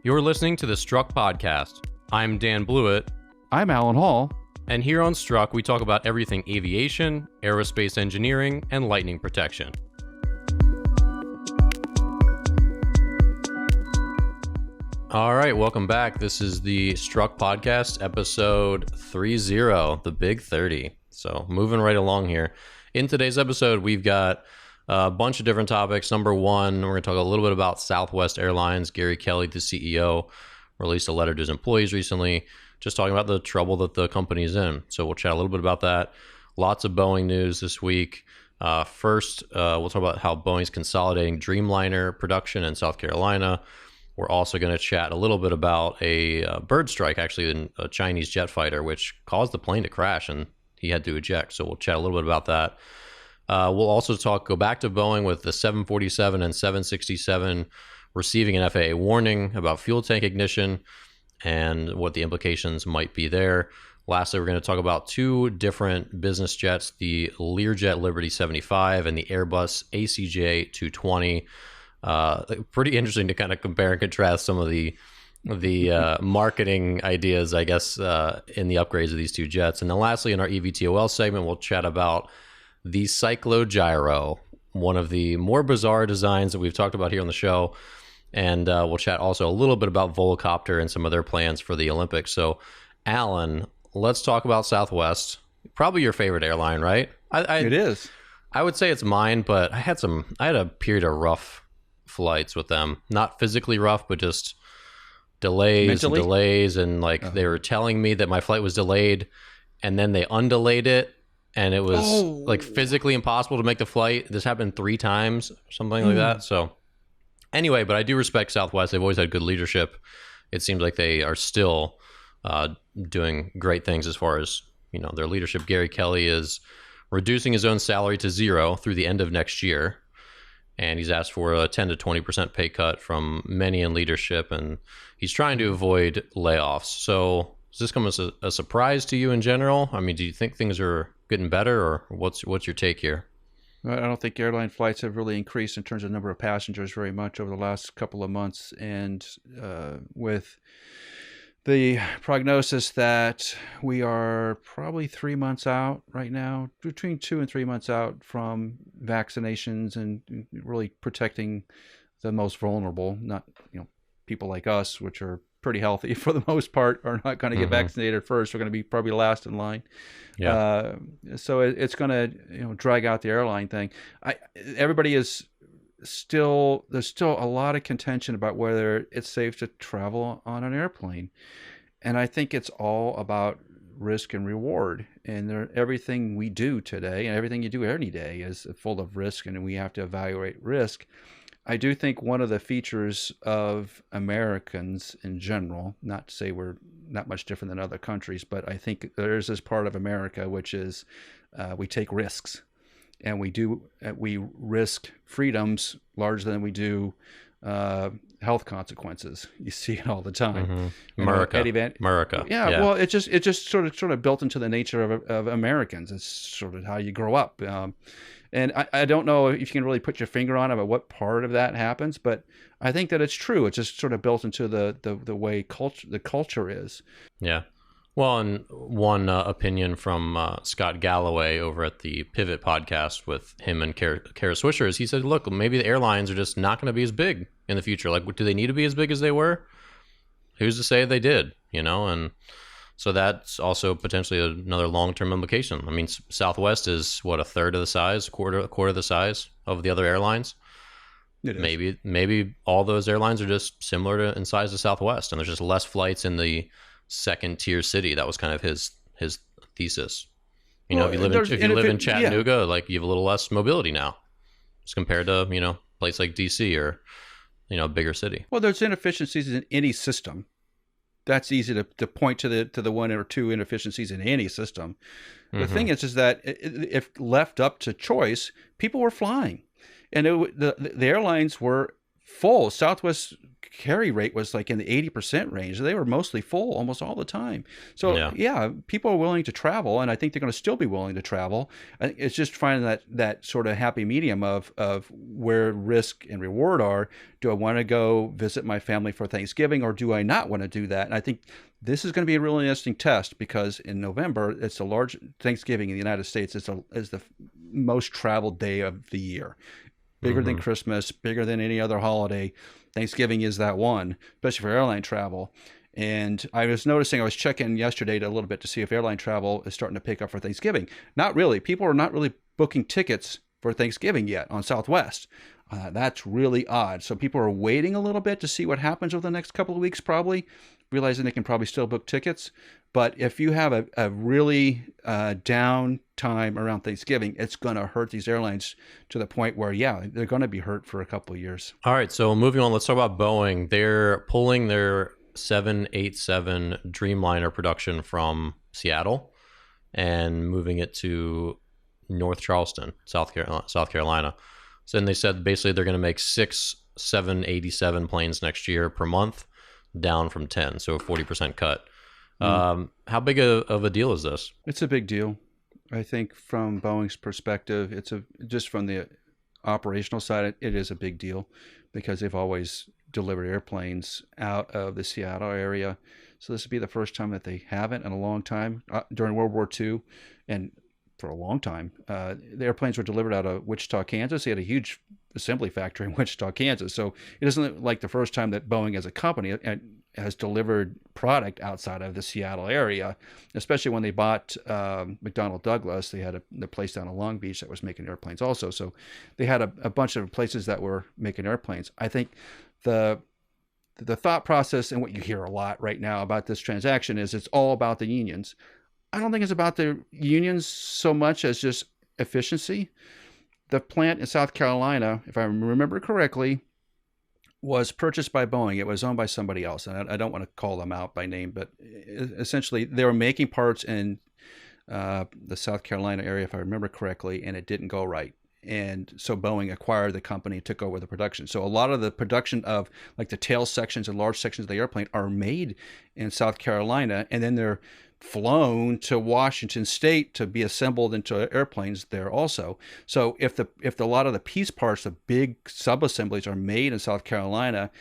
You're listening to the Struck Podcast. I'm Dan Blewett. I'm Alan Hall. And here on Struck, we talk about everything aviation, aerospace engineering, and lightning protection. All right, welcome back. This is the Struck Podcast, episode 30, the Big 30. So moving right along here. In today's episode, we've got a bunch of different topics. Number one, we're going to talk a little bit about Southwest Airlines. Gary Kelly, the CEO, released a letter to his employees recently, just talking about the trouble that the company is in. So we'll chat a little bit about that. Lots of Boeing news this week. First, we'll talk about how Boeing's consolidating Dreamliner production in South Carolina. We're also going to chat a little bit about a bird strike, actually, in a Chinese jet fighter, which caused the plane to crash, and he had to eject. So we'll chat a little bit about that. We'll also go back to Boeing with the 747 and 767 receiving an FAA warning about fuel tank ignition and what the implications might be there. Lastly, we're going to talk about two different business jets, the Learjet Liberty 75 and the Airbus ACJ 220. Pretty interesting to kind of compare and contrast some of the marketing ideas, I guess, in the upgrades of these two jets. And then lastly, in our EVTOL segment, we'll chat about the Cyclogyro, one of the more bizarre designs that we've talked about here on the show. And we'll chat also a little bit about Volocopter and some of their plans for the Olympics. So, Alan, let's talk about Southwest. Probably your favorite airline, right? It is. I would say it's mine, but I had a period of rough flights with them. Not physically rough, but just delays and delays. And they were telling me that my flight was delayed, and then they undelayed it. And it was physically impossible to make the flight. This happened 3 times, something like that. So anyway, but I do respect Southwest. They've always had good leadership. It seems like they are still doing great things as far as, their leadership. Gary Kelly is reducing his own salary to 0 through the end of next year. And he's asked for a 10 to 20% pay cut from many in leadership. And he's trying to avoid layoffs. So does this come as a surprise to you in general? I mean, do you think things are getting better, or what's your take here? I don't think airline flights have really increased in terms of number of passengers very much over the last couple of months. And with the prognosis that we are probably 3 months out right now, between 2 and 3 months out from vaccinations and really protecting the most vulnerable, not people like us, which are pretty healthy for the most part, are not going to get vaccinated first. We're going to be probably last in line. Yeah. So it's going to drag out the airline thing. Everybody is still, there's still a lot of contention about whether it's safe to travel on an airplane. And I think it's all about risk and reward. And everything we do today and everything you do any day is full of risk, and we have to evaluate risk. I do think one of the features of Americans in general, not to say we're not much different than other countries, but I think there's this part of America which is we take risks, and we risk freedoms larger than we do health consequences. You see it all the time. America. Yeah. Well, it just sort of built into the nature of Americans. It's sort of how you grow up. And I don't know if you can really put your finger on about what part of that happens, but I think that it's true. It's just sort of built into the way the culture is. Yeah. Well, and one opinion from Scott Galloway over at the Pivot podcast with him and Kara Swisher is he said, look, maybe the airlines are just not going to be as big in the future. Like, do they need to be as big as they were? Who's to say they did, And so that's also potentially another long-term implication. I mean, Southwest is what, a third of the size, a quarter of the size of the other airlines. It is. Maybe all those airlines are just similar in size to Southwest, and there's just less flights in the second-tier city. That was kind of his thesis. If you live in Chattanooga, you have a little less mobility now, as compared to a place like DC or a bigger city. Well, there's inefficiencies in any system. That's easy to point to the one or two inefficiencies in any system. The thing is that if left up to choice, people were flying, and the airlines were full. Southwest carry rate was like in the 80% range. They were mostly full almost all the time. So yeah, people are willing to travel, and I think they're going to still be willing to travel. It's just finding that sort of happy medium of where risk and reward are. Do I want to go visit my family for Thanksgiving, or do I not want to do that? And I think this is going to be a really interesting test, because in November, it's a large Thanksgiving in the United States is the most traveled day of the year. Bigger than Christmas, bigger than any other holiday. Thanksgiving is that one, especially for airline travel. And I was checking yesterday a little bit to see if airline travel is starting to pick up for Thanksgiving. Not really. People are not really booking tickets for Thanksgiving yet on Southwest. That's really odd. So people are waiting a little bit to see what happens over the next couple of weeks, probably, realizing they can probably still book tickets. But if you have a really down time around Thanksgiving, it's going to hurt these airlines to the point where, yeah, they're going to be hurt for a couple of years. All right, so moving on, let's talk about Boeing. They're pulling their 787 Dreamliner production from Seattle and moving it to North Charleston, South Carolina. So then they said basically they're going to make 6 787 planes next year per month, down from 10, so a 40% cut. How big of a deal is this? It's a big deal. I think from Boeing's perspective, just from the operational side, it is a big deal, because they've always delivered airplanes out of the Seattle area. So this would be the first time that they haven't in a long time. During World War II, and for a long time, the airplanes were delivered out of Wichita, Kansas. They had a huge assembly factory in Wichita, Kansas. So it isn't like the first time that Boeing as a company has delivered product outside of the Seattle area, especially when they bought McDonnell Douglas. They had the place down in Long Beach that was making airplanes also. So they had a bunch of places that were making airplanes. I think the thought process, and what you hear a lot right now about this transaction, is it's all about the unions. I don't think it's about the unions so much as just efficiency. The plant in South Carolina, if I remember correctly, was purchased by Boeing. It was owned by somebody else, and I don't want to call them out by name, but essentially they were making parts in the South Carolina area, if I remember correctly, and it didn't go right. And so Boeing acquired the company, took over the production. So a lot of the production of like the tail sections and large sections of the airplane are made in South Carolina, and then they're flown to Washington State to be assembled into airplanes there also. So if a lot of the piece parts, the big sub-assemblies, are made in South Carolina,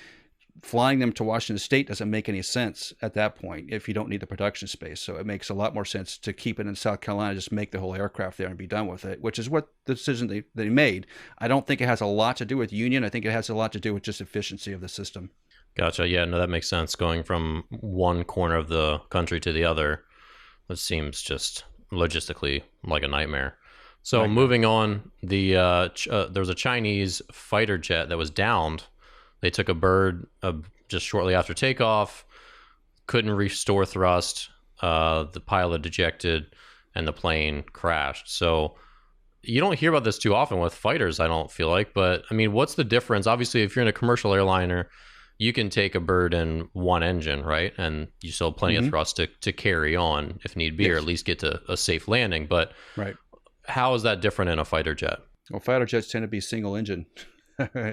flying them to Washington State doesn't make any sense at that point if you don't need the production space. So it makes a lot more sense to keep it in South Carolina, just make the whole aircraft there and be done with it, which is what the decision they made. I don't think it has a lot to do with union. I think it has a lot to do with just efficiency of the system. Gotcha. Yeah, no, that makes sense. Going from one corner of the country to the other, it seems just logistically like a nightmare. So moving on, there was a Chinese fighter jet that was downed. They took a bird just shortly after takeoff, couldn't restore thrust. The pilot ejected, and the plane crashed. So you don't hear about this too often with fighters, I don't feel like. But I mean, what's the difference? Obviously, if you're in a commercial airliner, you can take a bird in one engine, right? And you still have plenty of thrust to carry on if need be, or at least get to a safe landing. But how is that different in a fighter jet? Well, fighter jets tend to be single engine.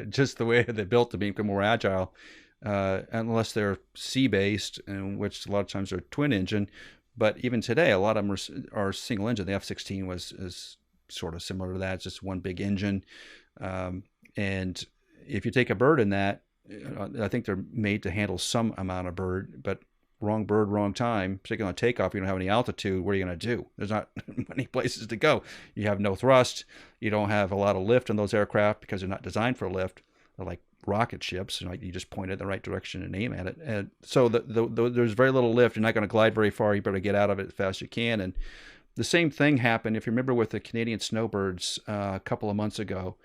Just the way they're built to become more agile, unless they're sea-based, in which a lot of times they're twin engine. But even today, a lot of them are single engine. The F-16 is sort of similar to that. It's just one big engine. And if you take a bird in that, I think they're made to handle some amount of bird, but wrong bird, wrong time, particularly on takeoff. You don't have any altitude. What are you going to do? There's not many places to go. You have no thrust. You don't have a lot of lift in those aircraft because they're not designed for lift. They're like rocket ships. You just point it in the right direction and aim at it. And so there's very little lift. You're not going to glide very far. You better get out of it as fast as you can. And the same thing happened, if you remember, with the Canadian snowbirds a couple of months ago.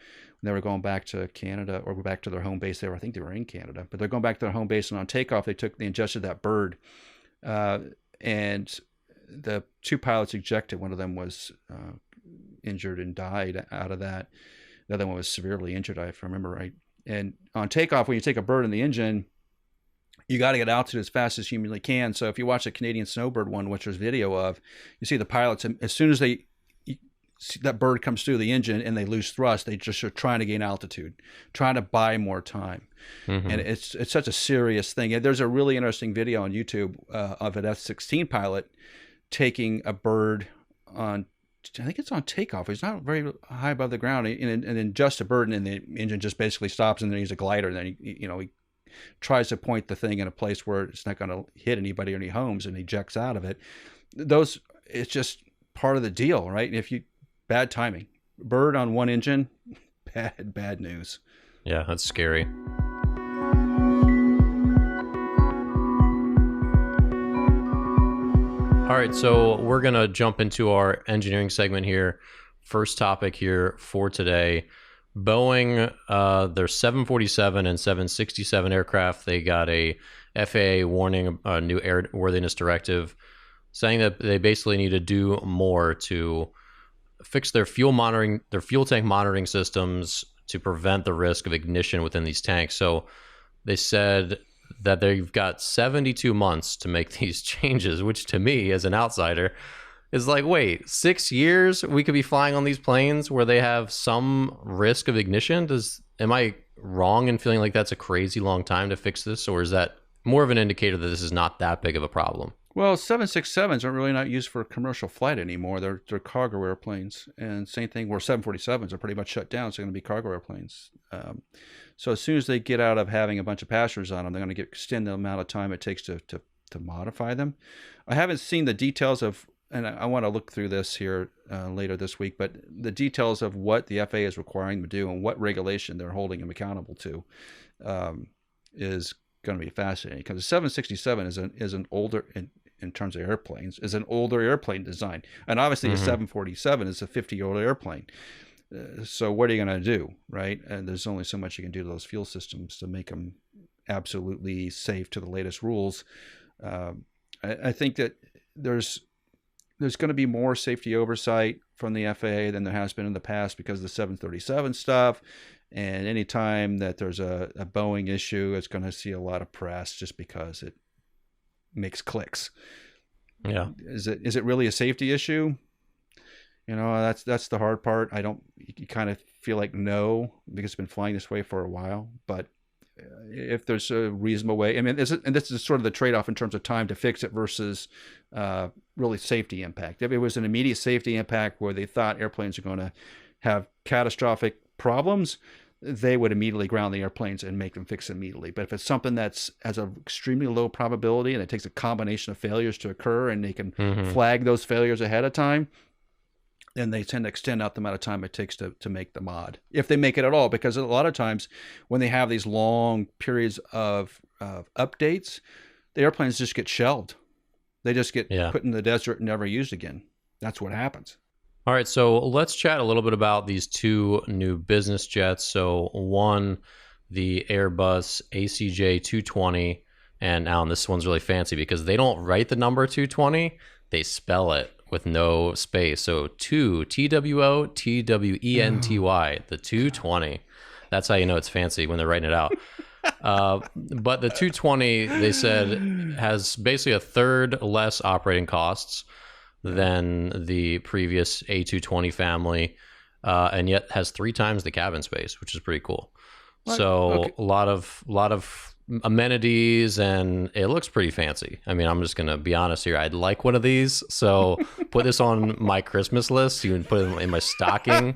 They were going back to Canada, or back to their home base there. I think they were in Canada, but they're going back to their home base, and on takeoff, they ingested that bird. And the two pilots ejected. One of them was injured and died out of that. The other one was severely injured, if I remember right. And on takeoff, when you take a bird in the engine, you got to get altitude as fast as you humanly can. So if you watch the Canadian snowbird one, which there's video of, you see the pilots, as soon as they that bird comes through the engine and they lose thrust. They just are trying to gain altitude, trying to buy more time. Mm-hmm. And it's such a serious thing. And there's a really interesting video on YouTube of an F-16 pilot taking a bird on, I think it's on takeoff. He's not very high above the ground, and then just a bird, and the engine just basically stops, and then he's a glider. And then he tries to point the thing in a place where it's not going to hit anybody or any homes, and ejects out of it. It's just part of the deal, right? Bad timing. Bird on one engine, bad news. Yeah, that's scary. All right, so we're going to jump into our engineering segment here. First topic here for today. Boeing, their 747 and 767 aircraft, they got a FAA warning, a new airworthiness directive, saying that they basically need to do more to fix their fuel tank monitoring systems to prevent the risk of ignition within these tanks. So they said that they've got 72 months to make these changes, which to me as an outsider is like, wait, 6 years we could be flying on these planes where they have some risk of ignition? Am I wrong in feeling like that's a crazy long time to fix this, or is that more of an indicator that this is not that big of a problem? Well, 767s are really not used for commercial flight anymore. They're cargo airplanes. And same thing where 747s are pretty much shut down, so they're going to be cargo airplanes. So as soon as they get out of having a bunch of passengers on them, they're going to extend the amount of time it takes to modify them. I haven't seen the details of, and I want to look through this here later this week, but the details of what the FAA is requiring them to do and what regulation they're holding them accountable to is going to be fascinating, because the 767 is an older, in terms of airplanes, is an older airplane design, and obviously the 747 is a 50-year-old airplane. So what are you going to do, right? And there's only so much you can do to those fuel systems to make them absolutely safe to the latest rules. I think that there's going to be more safety oversight from the FAA than there has been in the past because of the 737 stuff. And anytime that there's a Boeing issue, it's going to see a lot of press just because it makes clicks. Is it really a safety issue? That's the hard part. You kind of feel like no, because it's been flying this way for a while. But if there's a reasonable way, I mean, this is sort of the trade-off in terms of time to fix it versus really safety impact. If it was an immediate safety impact where they thought airplanes are going to have catastrophic problems, they would immediately ground the airplanes and make them fix it immediately. But if it's something that's has an extremely low probability and it takes a combination of failures to occur and they can flag those failures ahead of time, then they tend to extend out the amount of time it takes to make the mod, if they make it at all. Because a lot of times when they have these long periods of updates, the airplanes just get shelved. They just get put in the desert and never used again. That's what happens. All right, so let's chat a little bit about these two new business jets. So one, the Airbus ACJ 220, and Alan, this one's really fancy because they don't write the number 220, they spell it with no space. So TWOTWENTY, the 220. That's how you know it's fancy when they're writing it out. But the 220, they said, has basically a third less operating costs than the previous A220 family, and yet has 3 times the cabin space, which is pretty cool. What? So okay. a lot of amenities, and it looks pretty fancy. I mean, I'm just gonna be honest here. I'd like one of these, so put this on my Christmas list. You can put it in my stocking.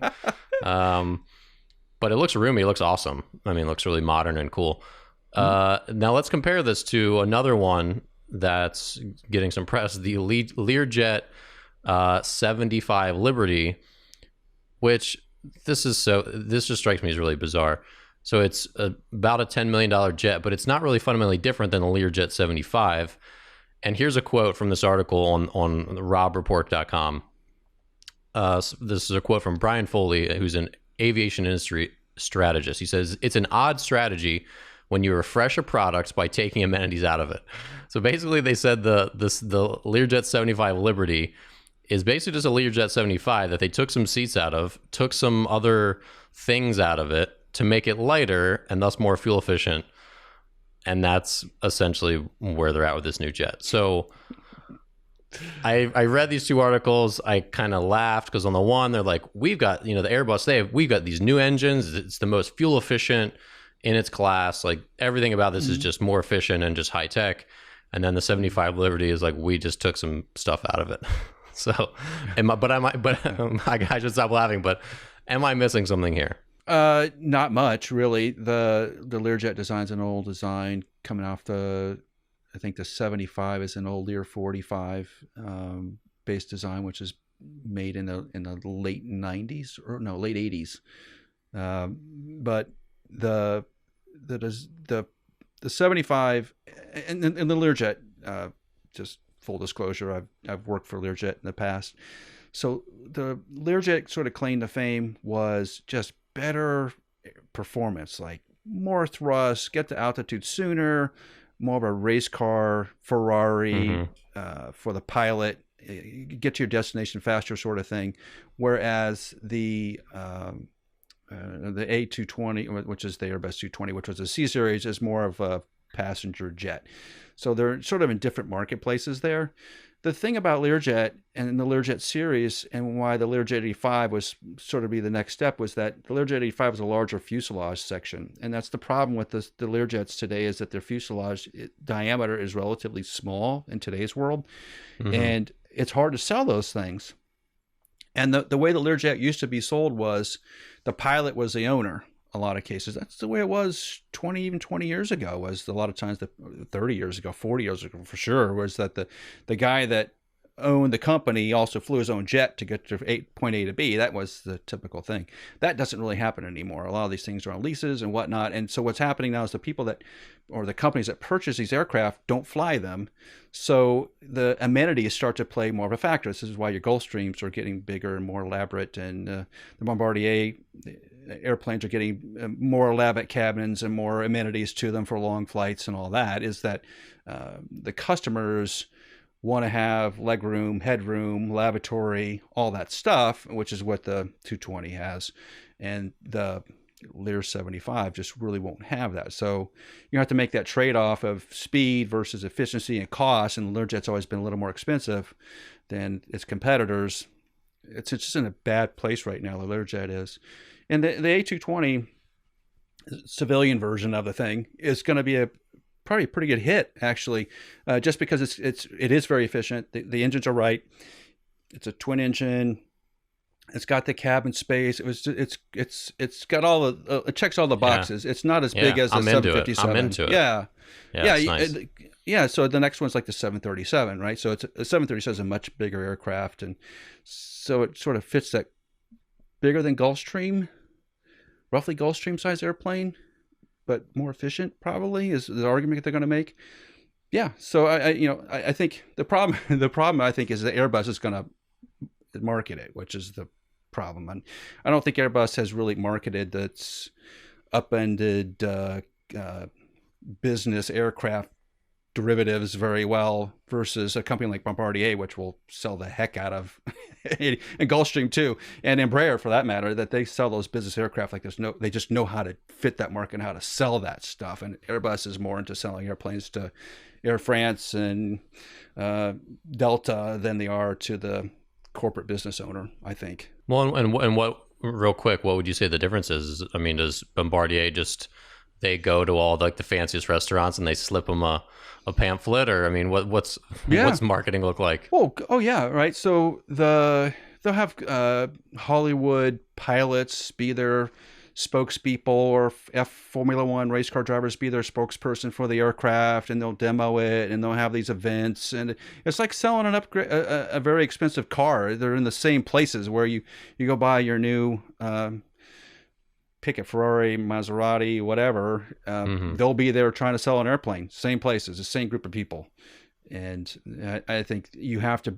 But it looks roomy. It looks awesome. I mean, it looks really modern and cool. Now let's compare this to another one that's getting some press, the Learjet 75 Liberty, which this just strikes me as really bizarre. So it's about a $10 million jet, but it's not really fundamentally different than the Learjet 75. And here's a quote from this article on robreport.com. This is a quote from Brian Foley, who's an aviation industry strategist. He says, "It's an odd strategy when you refresh a product by taking amenities out of it." So basically they said the Learjet 75 Liberty is basically just a Learjet 75 that they took some seats out of, took some other things out of it to make it lighter and thus more fuel efficient. And that's essentially where they're at with this new jet. So I read these two articles. I kind of laughed because on the one they're like, we've got, the Airbus, we've got these new engines. It's the most fuel efficient in its class. Like everything about this is just more efficient and just high tech. And then the 75 Liberty is like, we just took some stuff out of it. So, I should stop laughing. But am I missing something here? Not much really. The Learjet design's an old design coming off I think the 75 is an old Lear 45 base design, which is made in the late 90s or no, late 80s. But the 75 and the Learjet, just full disclosure, I've worked for Learjet in the past. So the Learjet sort of claim to fame was just better performance, like more thrust, get to altitude sooner, more of a race car Ferrari for the pilot, get to your destination faster sort of thing. Whereas the A220, which is the Airbus 220, which was a C series, is more of a passenger jet. So they're sort of in different marketplaces there. The thing about Learjet and the Learjet series, and why the Learjet 85 was sort of be the next step, was that the Learjet 85 was a larger fuselage section. And that's the problem with the Learjets today, is that their fuselage diameter is relatively small in today's world. And it's hard to sell those things. And the way the Learjet used to be sold was the pilot was the owner. A lot of cases, that's the way it was 20 years ago. Was a lot of times, 30 years ago, 40 years ago for sure, was that the guy that owned the company also flew his own jet to get to point A to B. That was the typical thing. That doesn't really happen anymore. A lot of these things are on leases and whatnot. And so what's happening now is the people or the companies that purchase these aircraft don't fly them. So the amenities start to play more of a factor. This is why your Gulfstreams are getting bigger and more elaborate, and the Bombardier airplanes are getting more elaborate cabins and more amenities to them for long flights and all that. Is that the customers want to have legroom, headroom, lavatory, all that stuff, which is what the 220 has. And the Lear 75 just really won't have that. So you have to make that trade-off of speed versus efficiency and cost. And Learjet's always been a little more expensive than its competitors. It's just in a bad place right now, the Learjet is. And the A220 civilian version of the thing is going to be probably a pretty good hit, actually, just because it is very efficient. The engines are right. It's a twin engine. It's got the cabin space. It's got all it checks all the boxes. Yeah. It's not as big as the 757. I'm into it. Yeah. Nice. Yeah. So the next one's like the 737, right? So the 737 is a much bigger aircraft, and so it sort of fits that bigger than Gulfstream, roughly Gulfstream size airplane, but more efficient probably is the argument they're going to make. Yeah. So I think the problem I think is that Airbus is going to market it, which is the problem. And I don't think Airbus has really marketed that's upended business aircraft derivatives very well versus a company like Bombardier, which will sell the heck out of, and Gulfstream too, and Embraer for that matter, that they sell those business aircraft like they just know how to fit that market and how to sell that stuff. And Airbus is more into selling airplanes to Air France and Delta than they are to the corporate business owner, I think. Well, and what, real quick, what would you say the difference is? I mean, does Bombardier they go to all like the fanciest restaurants and they slip them a pamphlet, or I mean, what's marketing look like? Oh yeah, right. So they'll have Hollywood pilots be their spokespeople, or Formula One race car drivers be their spokesperson for the aircraft, and they'll demo it, and they'll have these events, and it's like selling a very expensive car. They're in the same places where you go buy your new pick a Ferrari, Maserati, whatever. They'll be there trying to sell an airplane. Same places, the same group of people. And I think you have to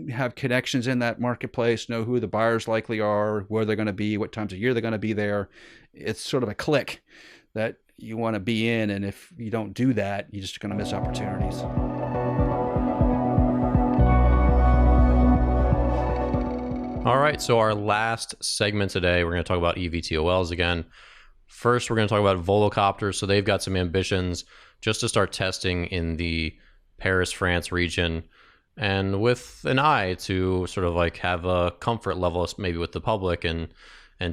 have connections in that marketplace, know who the buyers likely are, where they're going to be, what times of year they're going to be there. It's sort of a clique that you want to be in. And if you don't do that, you're just going to miss opportunities. All right, so our last segment today, we're going to talk about eVTOLs again. First, we're going to talk about Volocopter. So they've got some ambitions just to start testing in the Paris, France region. and with an eye to sort of like have a comfort level maybe with the public and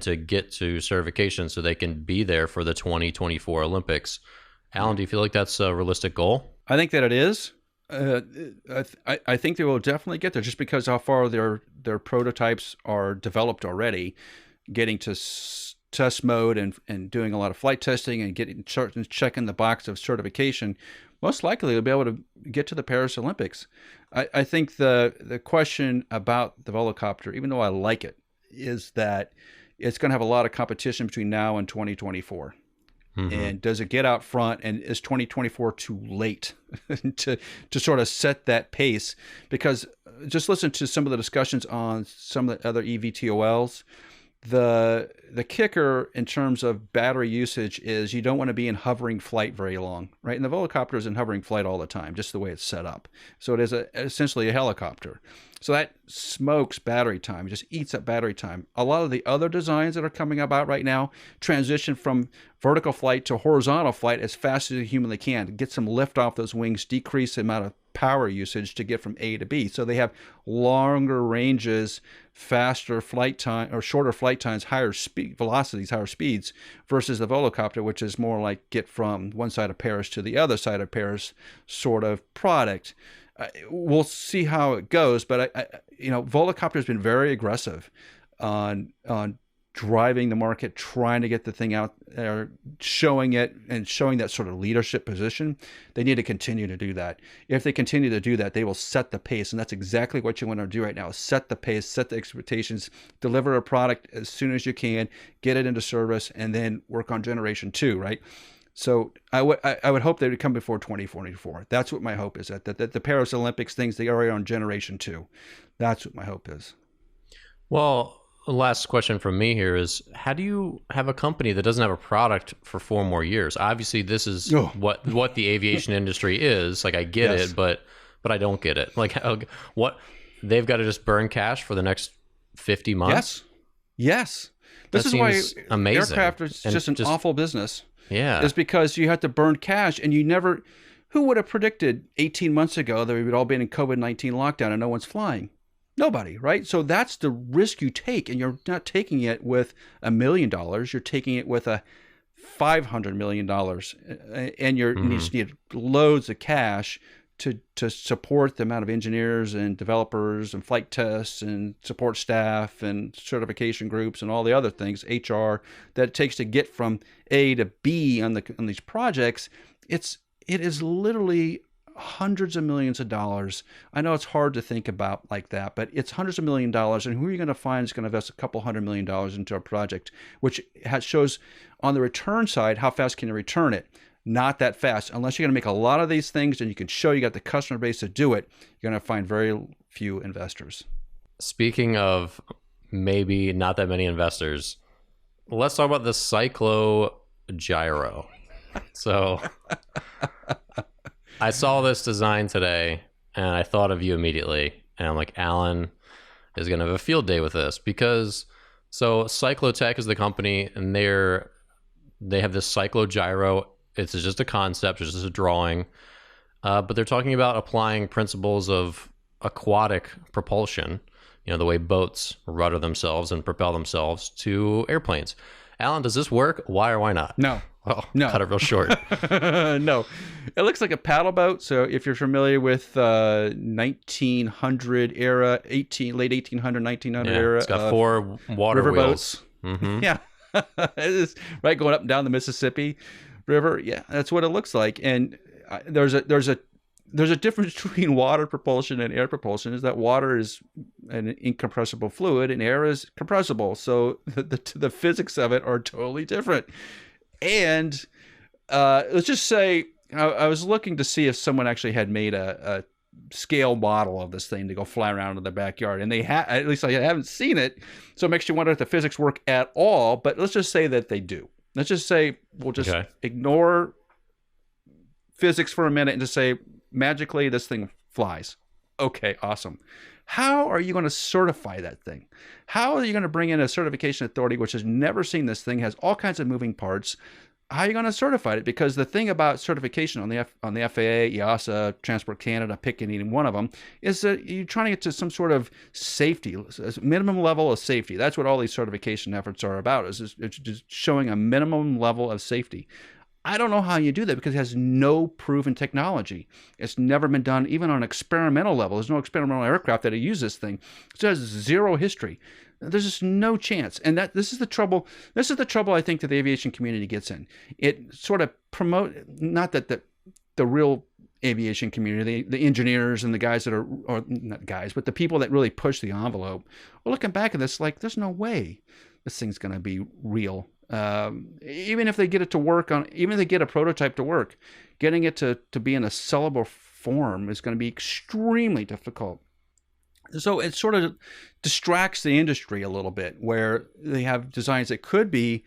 to get to certification so they can be there for the 2024 Olympics. Alan, do you feel like that's a realistic goal? I think that it is. I think they will definitely get there just because how far their prototypes are developed already, getting to test mode and doing a lot of flight testing and checking the box of certification. Most likely they'll be able to get to the Paris Olympics. I think the question about the Volocopter, even though I like it, is that it's going to have a lot of competition between now and 2024. And does it get out front, and is 2024 too late to sort of set that pace? Because just listen to some of the discussions on some of the other eVTOLs. The kicker in terms of battery usage is you don't want to be in hovering flight very long, right? And the Volocopter is in hovering flight all the time, just the way it's set up. So it is essentially a helicopter. So that smokes battery time. It just eats up battery time. A lot of the other designs that are coming about right now transition from vertical flight to horizontal flight as fast as you humanly can. Get some lift off those wings, decrease the amount of power usage to get from A to B. So they have longer ranges, faster flight time or shorter flight times, higher speed velocities, higher speeds versus the Volocopter, which is more like get from one side of Paris to the other side of Paris sort of product. We'll see how it goes, but Volocopter has been very aggressive on driving the market, trying to get the thing out there, showing it and showing that sort of leadership position. They need to continue to do that. If they continue to do that, they will set the pace, and that's exactly what you want to do right now: is set the pace, set the expectations, deliver a product as soon as you can, get it into service, and then work on generation 2, right? So I would hope they would come before 2044. That's what my hope is, that the Paris Olympics things, they are on generation 2. That's what my hope is. Well, the last question from me here is, how do you have a company that doesn't have a product for 4 more years? Obviously, this is what the aviation industry is. Like, I get it, but I don't get it. Like, what, they've got to just burn cash for the next 50 months? Yes. This is why amazing. Aircraft is just an awful business. Yeah. Is because you have to burn cash, and who would have predicted 18 months ago that we would all be in COVID-19 lockdown and no one's flying? Nobody, right? So that's the risk you take, and you're not taking it with $1 million. You're taking it with a $500 million, and you just need loads of cash to support the amount of engineers and developers and flight tests and support staff and certification groups and all the other things, HR, that it takes to get from A to B on these projects. It is literally hundreds of millions of dollars. I know it's hard to think about like that, but it's hundreds of millions of dollars. And who are you going to find is going to invest a couple $100 million into a project, which shows on the return side, how fast can you return it? Not that fast. Unless you're going to make a lot of these things and you can show you got the customer base to do it, you're going to find very few investors. Speaking of maybe not that many investors, let's talk about the Cyclo Gyro. So I saw this design today and I thought of you immediately. And I'm like, Alan is going to have a field day with this, because so Cyclotech is the company, and they have this Cyclo Gyro. It's just a concept, it's just a drawing, but they're talking about applying principles of aquatic propulsion, the way boats rudder themselves and propel themselves, to airplanes. Alan, does this work? Why or why not? No. Well, no. Cut it real short. No. It looks like a paddle boat. So if you're familiar with 1900 era, late 1800, 1900 era. It's got 4 water river wheels. Boats. Yeah. It is, right, going up and down the Mississippi River. Yeah, that's what it looks like. And there's a difference between water propulsion and air propulsion, is that water is an incompressible fluid and air is compressible. So the physics of it are totally different. And let's just say I was looking to see if someone actually had made a scale model of this thing to go fly around in the backyard, and at least I haven't seen it. So it makes you wonder if the physics work at all. But let's just say that they do. Let's just say we'll just ignore physics for a minute and just say magically this thing flies. Okay, awesome. How are you going to certify that thing? How are you going to bring in a certification authority which has never seen this thing, has all kinds of moving parts, how are you going to certify it? Because the thing about certification on the FAA, EASA, Transport Canada, pick any one of them, is that you're trying to get to some sort of safety, minimum level of safety. That's what all these certification efforts are about, is just showing a minimum level of safety. I don't know how you do that because it has no proven technology. It's never been done even on an experimental level. There's no experimental aircraft that use this thing. So it has zero history. There's just no chance. And this is the trouble. This is the trouble I think that the aviation community gets in. It sort of not that the real aviation community, the engineers and the guys that are, or not guys, but the people that really push the envelope, are looking back at this like, there's no way this thing's going to be real. Even if they get it to work even if they get a prototype to work, getting it to be in a sellable form is going to be extremely difficult. So it sort of distracts the industry a little bit, where they have designs that could be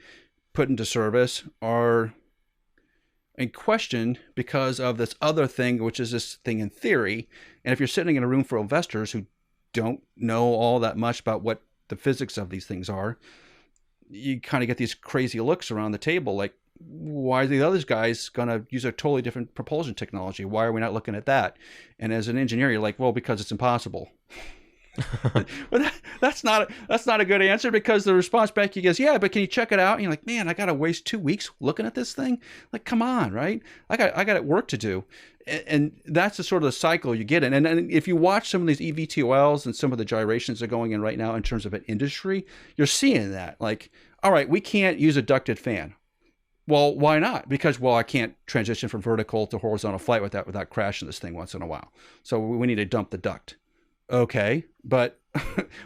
put into service are in question because of this other thing, which is this thing in theory. And if you're sitting in a room full of investors who don't know all that much about what the physics of these things are, you kind of get these crazy looks around the table like, why are the other guys going to use a totally different propulsion technology? Why are we not looking at that? And as an engineer, you're like, well, because it's impossible. But that's not a good answer, because the response back you is, yeah, but can you check it out? And you're like, man, I got to waste 2 weeks looking at this thing. Like, come on, right? I got work to do. And that's the sort of the cycle you get in. And if you watch some of these eVTOLs and some of the gyrations that are going in right now in terms of an industry, you're seeing that. Like, all right, we can't use a ducted fan. Well, why not? Because, well, I can't transition from vertical to horizontal flight without crashing this thing once in a while. So we need to dump the duct. Okay, but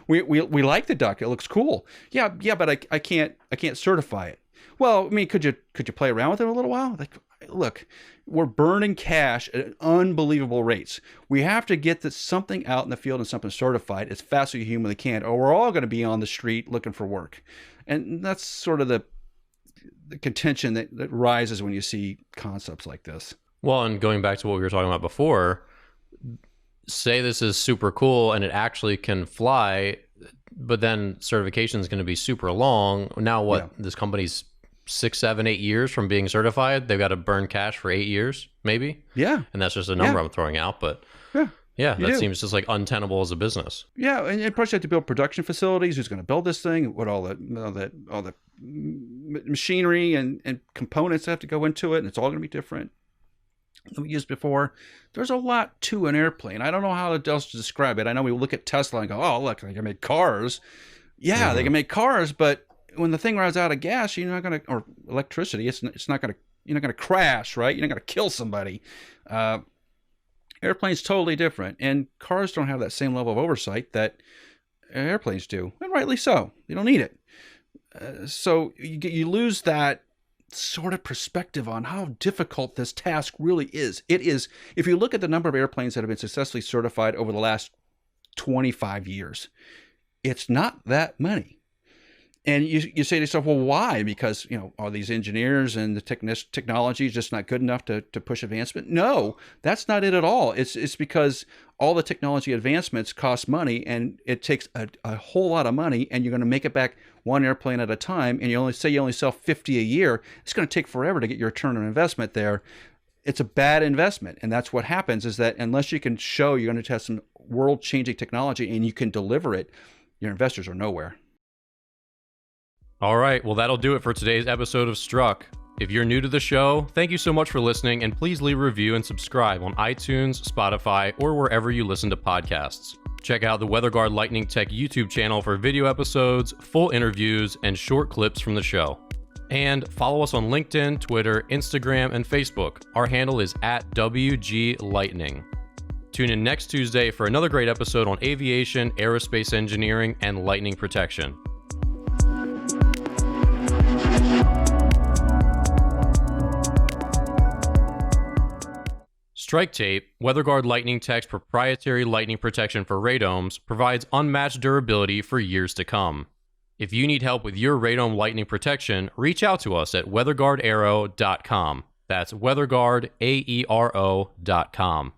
we like the duct. It looks cool. Yeah, but I can't certify it. Well, I mean, could you play around with it a little while? Like, look, we're burning cash at unbelievable rates. We have to get something out in the field and something certified as fast as you humanly can, or we're all going to be on the street looking for work. And that's sort of the contention that rises when you see concepts like this. Well, and going back to what we were talking about before, say this is super cool and it actually can fly, but then certification is going to be super long. Now what? Yeah. This company's 6, 7, 8 years from being certified. They've got to burn cash for 8 years, maybe. Yeah. And that's just a number I'm throwing out, but that seems just like untenable as a business. Yeah, and plus you have to build production facilities. Who's going to build this thing? What all the machinery and components that have to go into it, and it's all going to be different than we used before. There's a lot to an airplane. I don't know how else to describe it. I know we look at Tesla and go, oh, look, they can make cars. Yeah, they can make cars, but when the thing runs out of gas, you're not going to, or electricity, it's not going to, you're not going to crash, right? You're not going to kill somebody. Airplanes totally different, and cars don't have that same level of oversight that airplanes do, and rightly so. You don't need it. So you lose that sort of perspective on how difficult this task really is. It is, if you look at the number of airplanes that have been successfully certified over the last 25 years, it's not that many. And you say to yourself, well, why? Because, are these engineers and the technology just not good enough to push advancement? No, that's not it at all. It's because all the technology advancements cost money, and it takes a whole lot of money, and you're going to make it back one airplane at a time, and you only sell 50 a year. It's going to take forever to get your return on investment there. It's a bad investment. And that's what happens, is that unless you can show you're going to test some world-changing technology and you can deliver it, your investors are nowhere. All right, well, that'll do it for today's episode of Struck. If you're new to the show, thank you so much for listening, and please leave a review and subscribe on iTunes, Spotify, or wherever you listen to podcasts. Check out the WeatherGuard Lightning Tech YouTube channel for video episodes, full interviews, and short clips from the show. And follow us on LinkedIn, Twitter, Instagram, and Facebook. Our handle is @WGLightning. Tune in next Tuesday for another great episode on aviation, aerospace engineering, and lightning protection. Strike Tape, WeatherGuard Lightning Tech's proprietary lightning protection for radomes, provides unmatched durability for years to come. If you need help with your radome lightning protection, reach out to us at weatherguardaero.com. That's weatherguardaero.com.